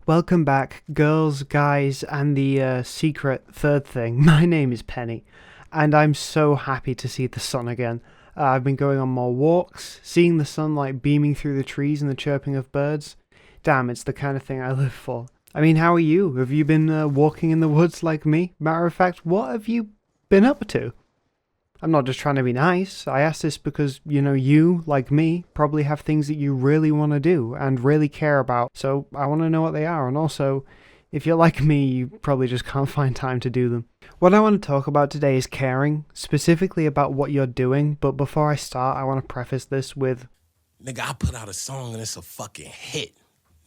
Welcome back, girls, guys, and the secret third thing. My name is Penny, and I'm so happy to see the sun again. I've been going on more walks, seeing the sunlight beaming through the trees and the chirping of birds. Damn, it's the kind of thing I live for. I mean, how are you? Have you been walking in the woods like me? Matter of fact, what have you been up to? I'm not just trying to be nice. I ask this because, you, like me, probably have things that you really want to do and really care about. So I want to know what they are. And also, if you're like me, you probably just can't find time to do them. What I want to talk about today is caring, specifically about what you're doing. But before I start, I want to preface this with, nigga, I put out a song and it's a fucking hit,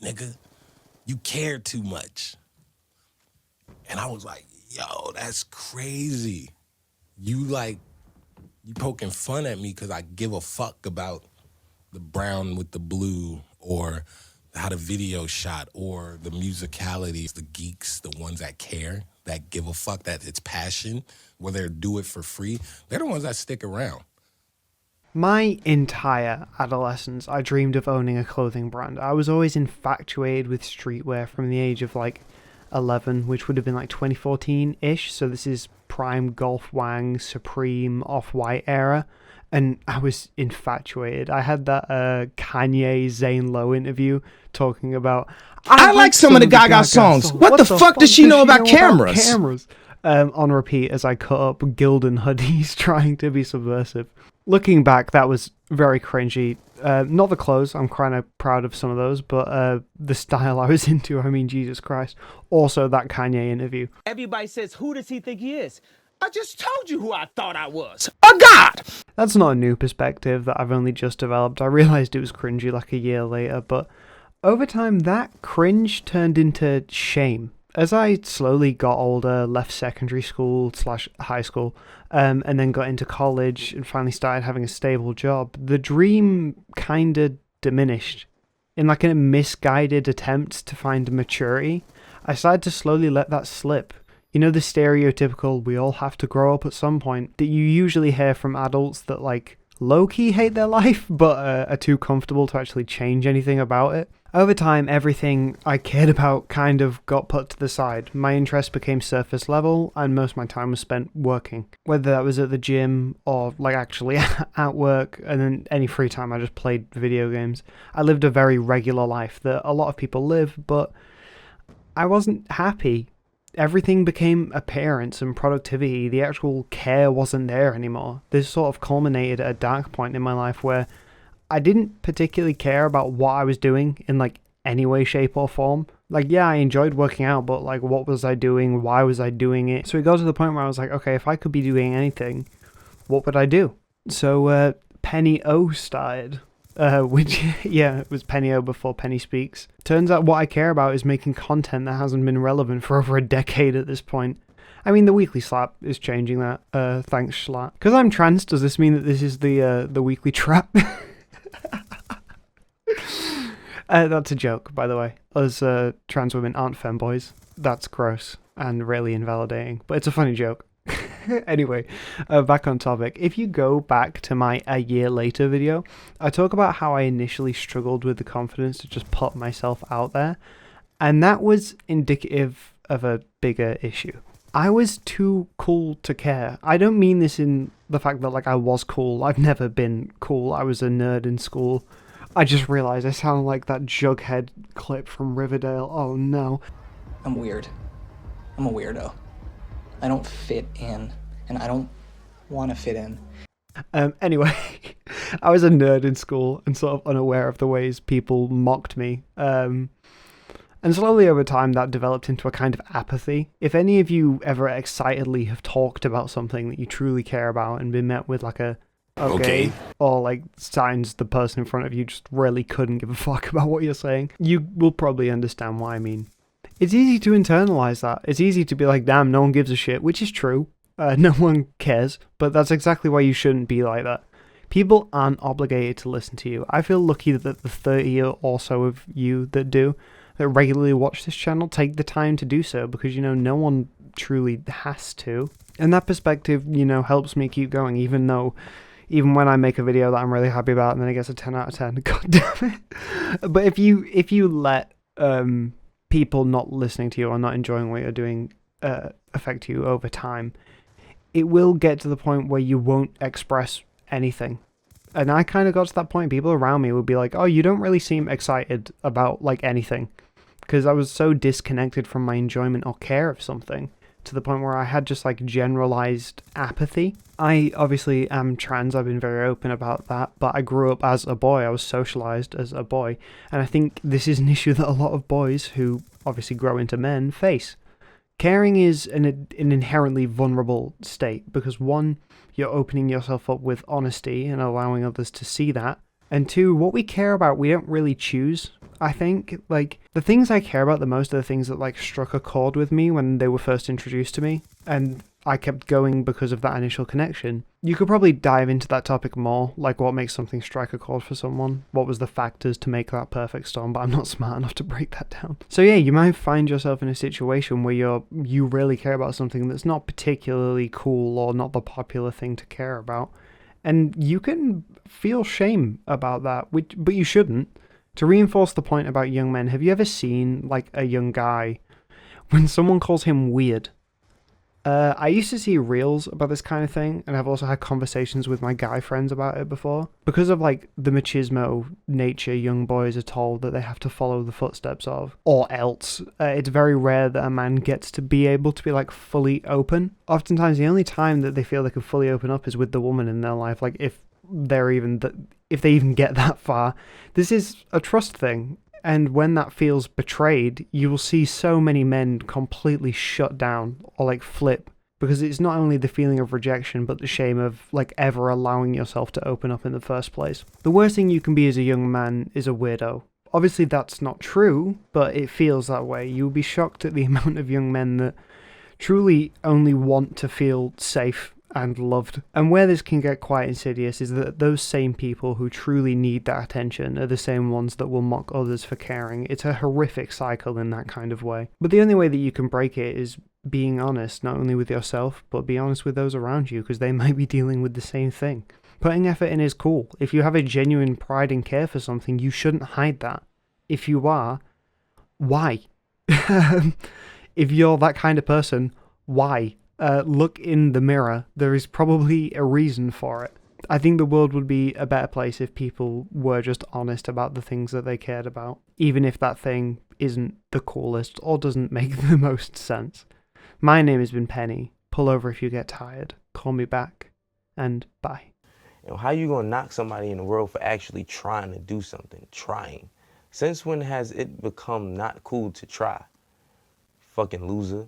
nigga. You care too much. And I was like, yo, that's crazy. You poking fun at me because I give a fuck about the brown with the blue or how the video shot or the musicality. The geeks, the ones that care, that give a fuck, that it's passion, whether they do it for free, they're the ones that stick around. my entire adolescence, I dreamed of owning a clothing brand. I was always infatuated with streetwear from the age of 11, which would have been 2014-ish. So this is prime Golf Wang, Supreme, Off-White era. And I was infatuated. I had that Kanye Zane Lowe interview talking about... I like some of the Gaga songs. What the fuck does she know about cameras? On repeat as I cut up Gildan hoodies trying to be subversive. Looking back, that was very cringy. Not the clothes, I'm kind of proud of some of those, but the style I was into, I mean, Jesus Christ. Also, that Kanye interview. Everybody says, who does he think he is? I just told you who I thought I was. A god! That's not a new perspective that I've only just developed. I realised it was cringy a year later, but over time, that cringe turned into shame. As I slowly got older, left secondary school / high school, and then got into college and finally started having a stable job, the dream kind of diminished. In a misguided attempt to find maturity, I started to slowly let that slip. You know, the stereotypical, we all have to grow up at some point, that you usually hear from adults that low-key hate their life, but are too comfortable to actually change anything about it. Over time, everything I cared about kind of got put to the side. My interest became surface level, and most of my time was spent working. Whether that was at the gym, or actually at work, and then any free time I just played video games. I lived a very regular life that a lot of people live, but I wasn't happy. Everything became appearance and productivity. The actual care wasn't there anymore. This sort of culminated at a dark point in my life where I didn't particularly care about what I was doing in any way, shape or form. Yeah, I enjoyed working out, but what was I doing? Why was I doing it? So it got to the point where I was okay, if I could be doing anything, what would I do? So Penny O started. Which, yeah, it was Penny O before PennySpeaks. Turns out what I care about is making content that hasn't been relevant for over a decade at this point. I mean, the weekly slap is changing that, thanks jschlatt. Because I'm trans, does this mean that this is the weekly trap? That's a joke, by the way. Us trans women aren't femboys. That's gross and really invalidating, but it's a funny joke. Anyway, back on topic. If you go back to my A Year Later video, I talk about how I initially struggled with the confidence to just put myself out there, and that was indicative of a bigger issue. I was too cool to care. I don't mean this in the fact that I was cool. I've never been cool. I was a nerd in school. I just realized I sound like that Jughead clip from Riverdale. Oh no. I'm weird. I'm a weirdo. I don't fit in, and I don't want to fit in. Anyway, I was a nerd in school and sort of unaware of the ways people mocked me. And slowly over time that developed into a kind of apathy. If any of you ever excitedly have talked about something that you truly care about and been met with a okay, or signs the person in front of you just really couldn't give a fuck about what you're saying, you will probably understand what I mean. It's easy to internalize that. It's easy to be damn, no one gives a shit, which is true. No one cares, but that's exactly why you shouldn't be like that. People aren't obligated to listen to you. I feel lucky that the 30 or so of you that do, that regularly watch this channel, take the time to do so, because, no one truly has to. And that perspective, helps me keep going, even when I make a video that I'm really happy about and then it gets a 10 out of 10. God damn it. But if you let people not listening to you or not enjoying what you're doing affect you over time, it will get to the point where you won't express anything. And I kind of got to that point. People around me would be like, oh, you don't really seem excited about like anything, because I was so disconnected from my enjoyment or care of something, to the point where I had just like generalized apathy. I obviously am trans, I've been very open about that, but I grew up as a boy, I was socialized as a boy, and I think this is an issue that a lot of boys who obviously grow into men face. Caring is an inherently vulnerable state, because one, you're opening yourself up with honesty and allowing others to see that, and two, what we care about we don't really choose. I think, like, the things I care about the most are the things that, like, struck a chord with me when they were first introduced to me, and I kept going because of that initial connection. You could probably dive into that topic more, like what makes something strike a chord for someone, what was the factors to make that perfect storm, but I'm not smart enough to break that down. So yeah, you might find yourself in a situation where you really care about something that's not particularly cool or not the popular thing to care about, and you can feel shame about that, but you shouldn't. To reinforce the point about young men, have you ever seen, like, a young guy, when someone calls him weird? I used to see reels about this kind of thing, and I've also had conversations with my guy friends about it before. Because of, like, the machismo nature young boys are told that they have to follow the footsteps of, or else, it's very rare that a man gets to be able to be, like, fully open. Oftentimes, the only time that they feel they can fully open up is with the woman in their life, like, if they even get that far. This is a trust thing, and when that feels betrayed, you will see so many men completely shut down or like flip, because it's not only the feeling of rejection but the shame of like ever allowing yourself to open up in the first place. The worst thing you can be as a young man is a weirdo. Obviously that's not true, but it feels that way. You'll be shocked at the amount of young men that truly only want to feel safe and loved. And where this can get quite insidious is that those same people who truly need that attention are the same ones that will mock others for caring. It's a horrific cycle in that kind of way. But the only way that you can break it is being honest, not only with yourself, but be honest with those around you, because they might be dealing with the same thing. Putting effort in is cool. If you have a genuine pride and care for something, you shouldn't hide that. If you are, why? If you're that kind of person, why? Look in the mirror. There is probably a reason for it. I think the world would be a better place if people were just honest about the things that they cared about, even if that thing isn't the coolest or doesn't make the most sense. My name has been Penny. Pull over if you get tired. Call me back. And bye. You know, how you gonna knock somebody in the world for actually trying to do something? Trying. Since when has it become not cool to try? Fucking loser.